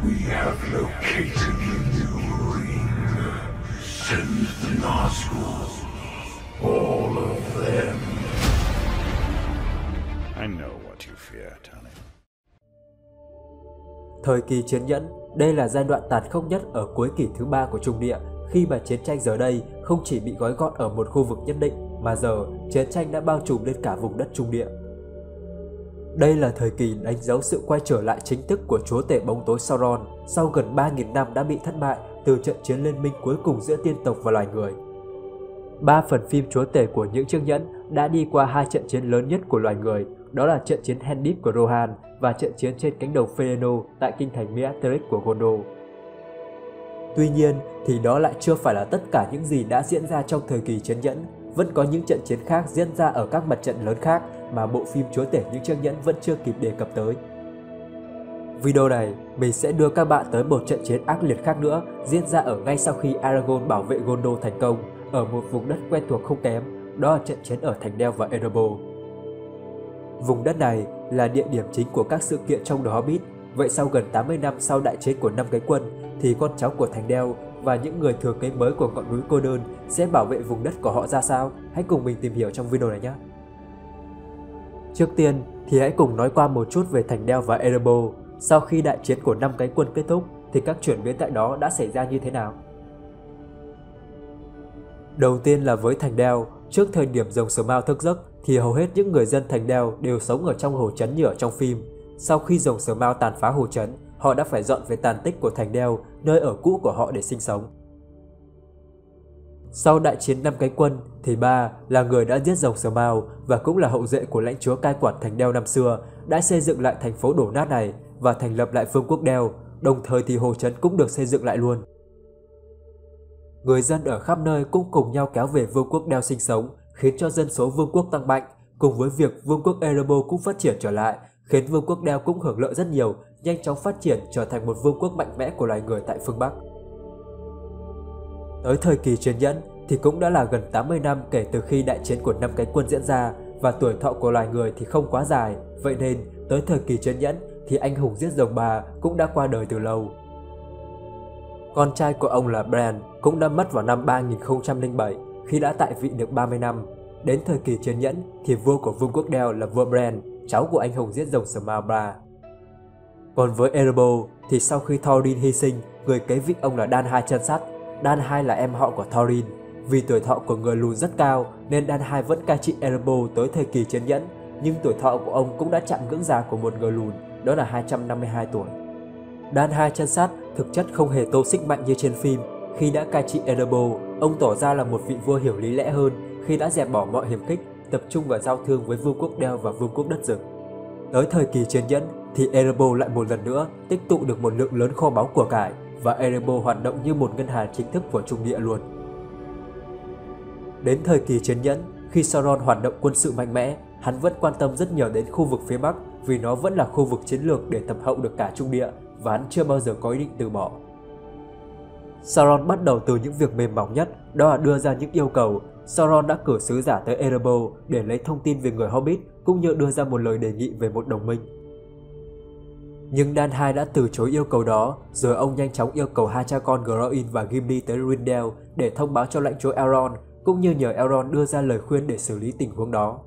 We have located the new ring. Send the Nazgûl. All of them. I know what you fear, Tony. Thời kỳ chiến nhẫn, đây là giai đoạn tàn khốc nhất ở cuối kỷ thứ 3 của Trung Địa, khi mà chiến tranh giờ đây không chỉ bị gói gọn ở một khu vực nhất định, mà giờ chiến tranh đã bao trùm lên cả vùng đất Trung Địa. Đây là thời kỳ đánh dấu sự quay trở lại chính thức của chúa tể bóng tối Sauron sau gần 3.000 năm đã bị thất bại từ trận chiến liên minh cuối cùng giữa tiên tộc và loài người. 3 phần phim chúa tể của những chiếc nhẫn đã đi qua 2 trận chiến lớn nhất của loài người, đó là trận chiến Hendib của Rohan và trận chiến trên cánh đồng Ferenno tại kinh thành Minas Tirith của Gondor. Tuy nhiên thì đó lại chưa phải là tất cả những gì đã diễn ra trong thời kỳ chiến nhẫn, vẫn có những trận chiến khác diễn ra ở các mặt trận lớn khác mà bộ phim chúa tể những chiếc nhẫn vẫn chưa kịp đề cập tới. Video này mình sẽ đưa các bạn tới một trận chiến ác liệt khác nữa diễn ra ở ngay sau khi Aragorn bảo vệ Gondor thành công ở một vùng đất quen thuộc không kém, đó là trận chiến ở thành Dell và Erebor. Vùng đất này là địa điểm chính của các sự kiện trong The Hobbit. Vậy sau gần 80 năm sau đại chiến của 5 cái quân thì con cháu của thành Dell và những người thừa kế mới của ngọn núi cô đơn sẽ bảo vệ vùng đất của họ ra sao? Hãy cùng mình tìm hiểu trong video này nhé! Trước tiên thì hãy cùng nói qua một chút về thành Dell và Erebor. Sau khi đại chiến của 5 cái quân kết thúc thì các chuyển biến tại đó đã xảy ra như thế nào? Đầu tiên là với thành Dell, trước thời điểm rồng Smaug thức giấc thì hầu hết những người dân thành Dell đều sống ở trong hồ trấn như ở trong phim. Sau khi rồng Smaug tàn phá hồ trấn, họ đã phải dọn về tàn tích của thành Dell, nơi ở cũ của họ để sinh sống. Sau đại chiến 5 cái quân thì Ba là người đã giết rồng Smaug và cũng là hậu duệ của lãnh chúa cai quản thành Dell năm xưa, đã xây dựng lại thành phố đổ nát này và thành lập lại vương quốc Dell, đồng thời thì hồ trấn cũng được xây dựng lại luôn. Người dân ở khắp nơi cũng cùng nhau kéo về vương quốc Dell sinh sống, khiến cho dân số vương quốc tăng mạnh, cùng với việc vương quốc Erebor cũng phát triển trở lại, khiến vương quốc Dell cũng hưởng lợi rất nhiều, nhanh chóng phát triển trở thành một vương quốc mạnh mẽ của loài người tại phương Bắc. Tới thời kỳ chiến nhẫn thì cũng đã là gần 80 năm kể từ khi đại chiến của 5 cái quân diễn ra và tuổi thọ của loài người thì không quá dài, vậy nên tới thời kỳ chiến nhẫn thì anh hùng giết rồng Ba cũng đã qua đời từ lâu. Con trai của ông là Bran cũng đã mất vào năm 3007 khi đã tại vị được 30 năm. Đến thời kỳ chiến nhẫn thì vua của vương quốc Dell là vua Bran, cháu của anh hùng giết rồng Smaug Bra. Còn với Erebor thì sau khi Thorin hy sinh, người kế vị ông là Dan Hai chân sắt. Dan Hai là em họ của Thorin. Vì tuổi thọ của người lùn rất cao nên Dan Hai vẫn cai trị Erebor tới thời kỳ chiến nhẫn, nhưng tuổi thọ của ông cũng đã chạm ngưỡng già của một người lùn, đó là 252 tuổi. Dan Hai chân sắt thực chất không hề tô xích mạnh như trên phim. Khi đã cai trị Erebor, ông tỏ ra là một vị vua hiểu lý lẽ hơn khi đã dẹp bỏ mọi hiềm khích, tập trung vào giao thương với vương quốc Dell và vương quốc đất rừng. Tới thời kỳ chiến nhẫn thì Erebor lại một lần nữa tích tụ được một lượng lớn kho báu của cải và Erebor hoạt động như một ngân hàng chính thức của Trung Địa luôn. Đến thời kỳ chiến nhẫn, khi Sauron hoạt động quân sự mạnh mẽ, hắn vẫn quan tâm rất nhiều đến khu vực phía Bắc vì nó vẫn là khu vực chiến lược để tập hậu được cả Trung Địa và hắn chưa bao giờ có ý định từ bỏ. Sauron bắt đầu từ những việc mềm mỏng nhất, đó là đưa ra những yêu cầu. Sauron đã cử sứ giả tới Erebor để lấy thông tin về người Hobbit cũng như đưa ra một lời đề nghị về một đồng minh. Nhưng Dan Hai đã từ chối yêu cầu đó, rồi ông nhanh chóng yêu cầu hai cha con Gróin và Gimli tới Rindell để thông báo cho lãnh chúa Elrond, cũng như nhờ Elrond đưa ra lời khuyên để xử lý tình huống đó.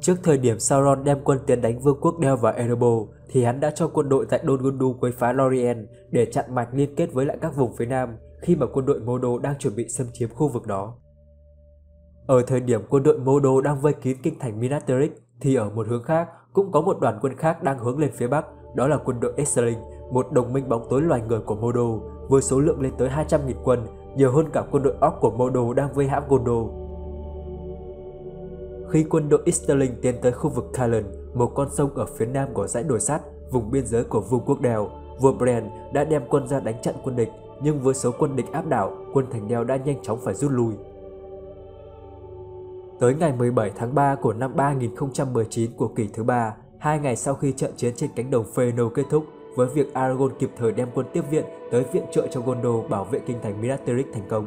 Trước thời điểm Sauron đem quân tiến đánh vương quốc Dell và Erebor thì hắn đã cho quân đội tại Dol Guldur quấy phá Lorien để chặn mạch liên kết với lại các vùng phía Nam khi mà quân đội Mordor đang chuẩn bị xâm chiếm khu vực đó. Ở thời điểm quân đội Mordor đang vây kín kinh thành Minas Tirith thì ở một hướng khác cũng có một đoàn quân khác đang hướng lên phía Bắc, đó là quân đội Aeserling, một đồng minh bóng tối loài người của Mordor với số lượng lên tới 200.000 quân, nhiều hơn cả quân đội Orc của Mordor đang vây hãm Gondor. Khi quân đội Easterling tiến tới khu vực Callan, một con sông ở phía nam của dãy đồi sắt, vùng biên giới của vương quốc Dell, vua Bran đã đem quân ra đánh chặn quân địch, nhưng với số quân địch áp đảo, quân thành Dell đã nhanh chóng phải rút lui. Tới ngày 17 tháng 3 của năm 3019 của kỷ thứ 3, 2 ngày sau khi trận chiến trên cánh đồng Ferenno kết thúc, với việc Aragorn kịp thời đem quân tiếp viện tới viện trợ cho Gondor bảo vệ kinh thành Minas Tirith thành công,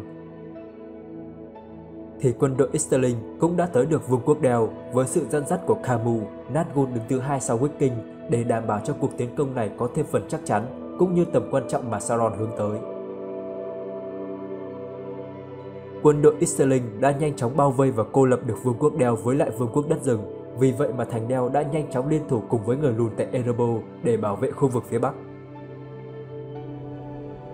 thì quân đội Easterling cũng đã tới được vương quốc Dell với sự dẫn dắt của Camu, Nazgûl đứng thứ hai sau Wicking, để đảm bảo cho cuộc tiến công này có thêm phần chắc chắn cũng như tầm quan trọng mà Sauron hướng tới. Quân đội Easterling đã nhanh chóng bao vây và cô lập được vương quốc Dell với lại vương quốc đất rừng. Vì vậy mà thành Dell đã nhanh chóng liên thủ cùng với người lùn tại Erebor để bảo vệ khu vực phía Bắc.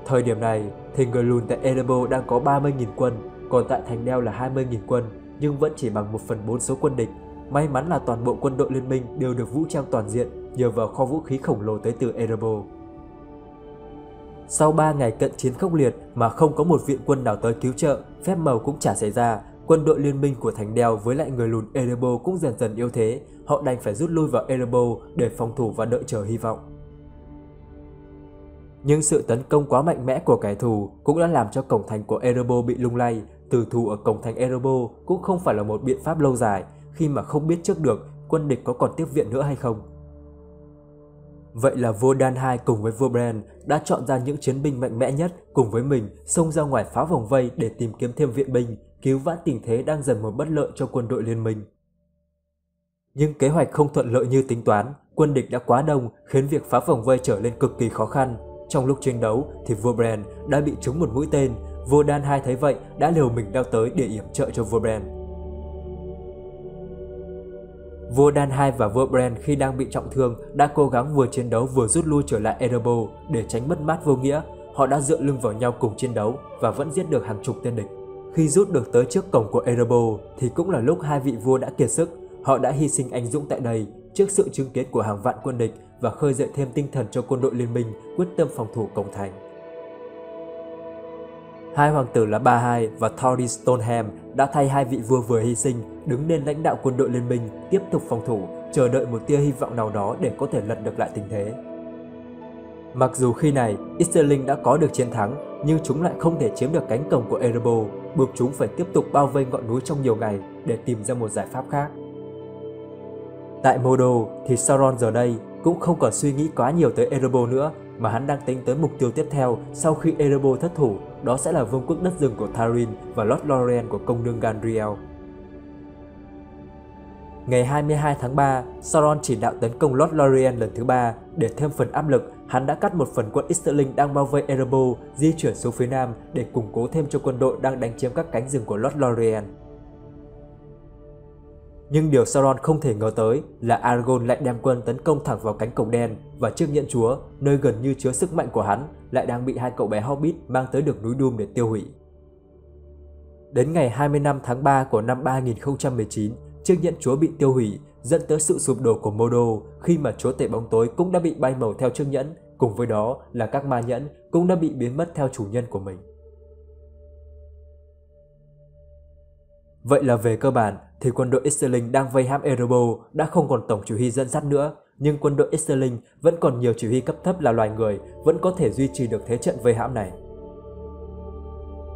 Thời điểm này thì người lùn tại Erebor đang có 30.000 quân, còn tại thành Dell là 20.000 quân, nhưng vẫn chỉ bằng 1/4 số quân địch. May mắn là toàn bộ quân đội liên minh đều được vũ trang toàn diện nhờ vào kho vũ khí khổng lồ tới từ Erebor. Sau 3 ngày cận chiến khốc liệt mà không có một viện quân nào tới cứu trợ, phép màu cũng chả xảy ra, quân đội liên minh của thành Dell với lại người lùn Erebor cũng dần dần yếu thế, họ đành phải rút lui vào Erebor để phòng thủ và đợi chờ hy vọng. Nhưng sự tấn công quá mạnh mẽ của kẻ thù cũng đã làm cho cổng thành của Erebor bị lung lay. Tử thủ ở cổng thành Erebor cũng không phải là một biện pháp lâu dài khi mà không biết trước được quân địch có còn tiếp viện nữa hay không. Vậy là vua Dan II cùng với vua Bran đã chọn ra những chiến binh mạnh mẽ nhất cùng với mình xông ra ngoài phá vòng vây để tìm kiếm thêm viện binh, cứu vãn tình thế đang dần một bất lợi cho quân đội liên minh. Nhưng kế hoạch không thuận lợi như tính toán, quân địch đã quá đông khiến việc phá vòng vây trở nên cực kỳ khó khăn. Trong lúc chiến đấu thì vua Bran đã bị trúng một mũi tên, vua Dan II thấy vậy đã liều mình leo tới để yểm trợ cho vua Bran. Vua Dan II và vua Bran khi đang bị trọng thương đã cố gắng vừa chiến đấu vừa rút lui trở lại Erebor để tránh mất mát vô nghĩa. Họ đã dựa lưng vào nhau cùng chiến đấu và vẫn giết được hàng chục tên địch. Khi rút được tới trước cổng của Erebor thì cũng là lúc hai vị vua đã kiệt sức. Họ đã hy sinh anh dũng tại đây trước sự chứng kiến của hàng vạn quân địch và khơi dậy thêm tinh thần cho quân đội liên minh quyết tâm phòng thủ cổng thành. Hai hoàng tử là Bahai và Thorin Stoneham đã thay hai vị vua vừa hy sinh đứng lên lãnh đạo quân đội liên minh tiếp tục phòng thủ, chờ đợi một tia hy vọng nào đó để có thể lật được lại tình thế. Mặc dù khi này Easterling đã có được chiến thắng, nhưng chúng lại không thể chiếm được cánh cổng của Erebor, buộc chúng phải tiếp tục bao vây ngọn núi trong nhiều ngày để tìm ra một giải pháp khác. Tại Mordor thì Sauron giờ đây cũng không còn suy nghĩ quá nhiều tới Erebor nữa, mà hắn đang tính tới mục tiêu tiếp theo sau khi Erebor thất thủ, đó sẽ là vương quốc đất rừng của Tharin và Lord Lorien của công nương Gandriel. Ngày 22 tháng 3, Sauron chỉ đạo tấn công Lord Lorien lần thứ 3. Để thêm phần áp lực, hắn đã cắt một phần quân Easterling đang bao vây Erebor di chuyển xuống phía nam để củng cố thêm cho quân đội đang đánh chiếm các cánh rừng của Lord Lorien. Nhưng điều Sauron không thể ngờ tới là Aragorn lại đem quân tấn công thẳng vào cánh cổng đen và chiếc nhẫn chúa, nơi gần như chứa sức mạnh của hắn, lại đang bị hai cậu bé Hobbit mang tới được núi Doom để tiêu hủy. Đến ngày 25 tháng 3 của năm 3019, chiếc nhẫn chúa bị tiêu hủy, dẫn tới sự sụp đổ của Mordor khi mà chúa tể bóng tối cũng đã bị bay màu theo chiếc nhẫn, cùng với đó là các ma nhẫn cũng đã bị biến mất theo chủ nhân của mình. Vậy là về cơ bản thì quân đội Easterling đang vây hãm Erebor đã không còn tổng chỉ huy dẫn dắt nữa, nhưng quân đội Easterling vẫn còn nhiều chỉ huy cấp thấp là loài người vẫn có thể duy trì được thế trận vây hãm này.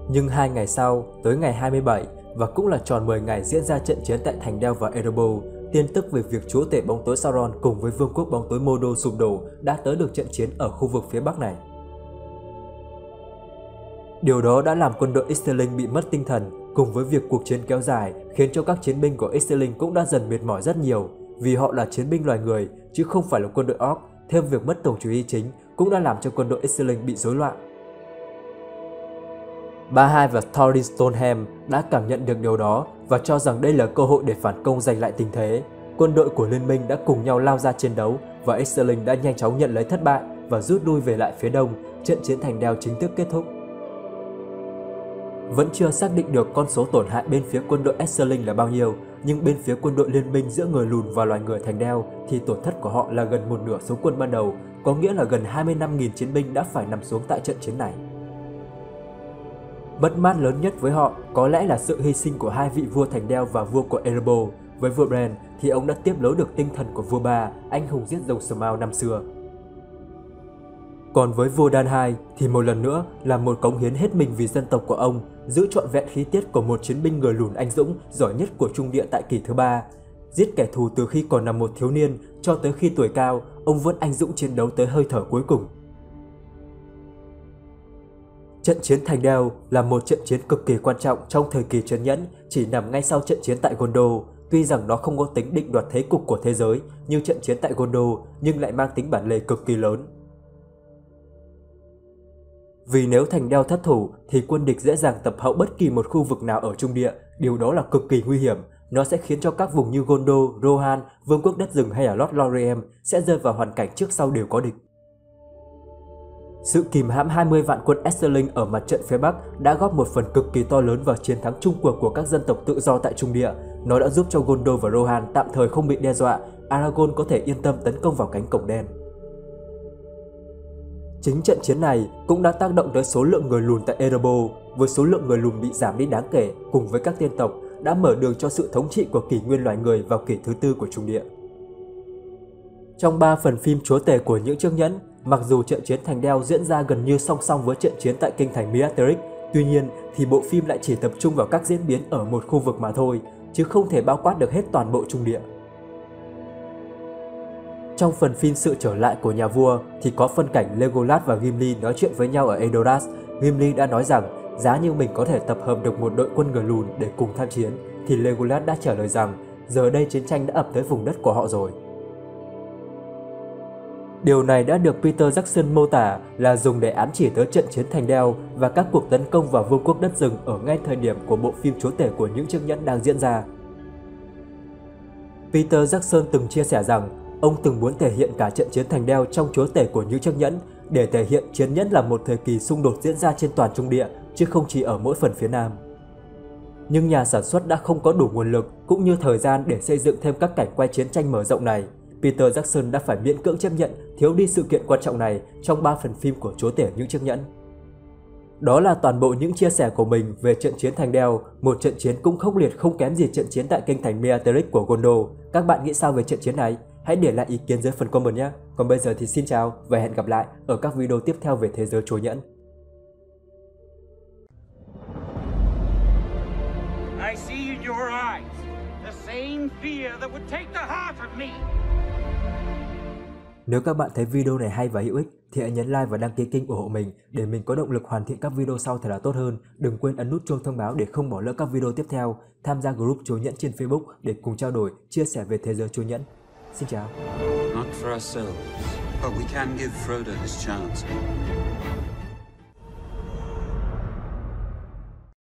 Nhưng 2 ngày sau, tới ngày 27 và cũng là tròn 10 ngày diễn ra trận chiến tại thành Dell và Erebor, tin tức về việc chúa tể bóng tối Sauron cùng với vương quốc bóng tối Mordor sụp đổ đã tới được trận chiến ở khu vực phía bắc này. Điều đó đã làm quân đội Easterling bị mất tinh thần, cùng với việc cuộc chiến kéo dài khiến cho các chiến binh của Easterling cũng đã dần mệt mỏi rất nhiều, vì họ là chiến binh loài người chứ không phải là quân đội Orc. Thêm việc mất tổng chỉ huy chính cũng đã làm cho quân đội Easterling bị rối loạn. Bahai và Thorin Stoneham đã cảm nhận được điều đó và cho rằng đây là cơ hội để phản công giành lại tình thế. Quân đội của liên minh đã cùng nhau lao ra chiến đấu và Easterling đã nhanh chóng nhận lấy thất bại và rút lui về lại phía đông. Trận chiến thành Dell chính thức kết thúc. Vẫn chưa xác định được con số tổn hại bên phía quân đội Easterling là bao nhiêu, nhưng bên phía quân đội liên minh giữa người lùn và loài người thành Dell thì tổn thất của họ là gần một nửa số quân ban đầu, có nghĩa là gần 25.000 chiến binh đã phải nằm xuống tại trận chiến này. Mất mát lớn nhất với họ có lẽ là sự hy sinh của hai vị vua thành Dell và vua của Erebor. Với vua Bran thì ông đã tiếp nối được tinh thần của vua Ba, anh hùng giết rồng Smaug năm xưa. Còn với vua Dan II thì một lần nữa là một cống hiến hết mình vì dân tộc của ông, giữ trọn vẹn khí tiết của một chiến binh người lùn anh dũng giỏi nhất của Trung Địa tại kỷ thứ 3. Giết kẻ thù từ khi còn là một thiếu niên cho tới khi tuổi cao, ông vẫn anh dũng chiến đấu tới hơi thở cuối cùng. Trận chiến thành Dell là một trận chiến cực kỳ quan trọng trong thời kỳ trấn nhẫn, chỉ nằm ngay sau trận chiến tại Gondor. Tuy rằng nó không có tính định đoạt thế cục của thế giới, như trận chiến tại Gondor nhưng lại mang tính bản lề cực kỳ lớn. Vì nếu thành đeo thất thủ thì quân địch dễ dàng tập hậu bất kỳ một khu vực nào ở Trung Địa, điều đó là cực kỳ nguy hiểm. Nó sẽ khiến cho các vùng như Gondor, Rohan, Vương quốc đất rừng hay là Lord Lorien sẽ rơi vào hoàn cảnh trước sau đều có địch. Sự kìm hãm 20 vạn quân Aesterling ở mặt trận phía Bắc đã góp một phần cực kỳ to lớn vào chiến thắng chung cuộc của các dân tộc tự do tại Trung Địa. Nó đã giúp cho Gondor và Rohan tạm thời không bị đe dọa, Aragorn có thể yên tâm tấn công vào cánh cổng đen. Chính trận chiến này cũng đã tác động tới số lượng người lùn tại Erebor, với số lượng người lùn bị giảm đi đáng kể cùng với các tiên tộc đã mở đường cho sự thống trị của kỷ nguyên loài người vào kỷ thứ tư của Trung Địa. Trong 3 phần phim Chúa tể của những chiếc nhẫn, mặc dù trận chiến thành đeo diễn ra gần như song song với trận chiến tại kinh thành Minas Tirith, tuy nhiên thì bộ phim lại chỉ tập trung vào các diễn biến ở một khu vực mà thôi, chứ không thể bao quát được hết toàn bộ Trung Địa. Trong phần phim Sự trở lại của nhà vua thì có phân cảnh Legolas và Gimli nói chuyện với nhau ở Edoras. Gimli đã nói rằng giá như mình có thể tập hợp được một đội quân người lùn để cùng tham chiến, thì Legolas đã trả lời rằng giờ đây chiến tranh đã ập tới vùng đất của họ rồi. Điều này đã được Peter Jackson mô tả là dùng để ám chỉ tới trận chiến thành đeo và các cuộc tấn công vào vương quốc đất rừng ở ngay thời điểm của bộ phim Chúa tể của những chiếc nhẫn đang diễn ra. Peter Jackson từng chia sẻ rằng ông từng muốn thể hiện cả trận chiến thành đeo trong Chúa tể của những chiếc nhẫn để thể hiện chiến nhẫn là một thời kỳ xung đột diễn ra trên toàn Trung Địa chứ không chỉ ở mỗi phần phía Nam. Nhưng nhà sản xuất đã không có đủ nguồn lực cũng như thời gian để xây dựng thêm các cảnh quay chiến tranh mở rộng này. Peter Jackson đã phải miễn cưỡng chấp nhận thiếu đi sự kiện quan trọng này trong 3 phần phim của Chúa tể những chiếc nhẫn. Đó là toàn bộ những chia sẻ của mình về trận chiến thành đeo, một trận chiến cũng khốc liệt không kém gì trận chiến tại kinh thành Minas Tirith của Gondor. Các bạn nghĩ sao về trận chiến này? Hãy để lại ý kiến dưới phần comment nhé. Còn bây giờ thì xin chào và hẹn gặp lại ở các video tiếp theo về thế giới Chúa nhẫn. I see in your eyes the same fear that would take the heart of me. Nếu các bạn thấy video này hay và hữu ích thì hãy nhấn like và đăng ký kênh ủng hộ mình để mình có động lực hoàn thiện các video sau thật là tốt hơn. Đừng quên ấn nút chuông thông báo để không bỏ lỡ các video tiếp theo. Tham gia group Chúa nhẫn trên Facebook để cùng trao đổi, chia sẻ về thế giới Chúa nhẫn. Xin chào. Not for ourselves, but we can give Frodo his chance.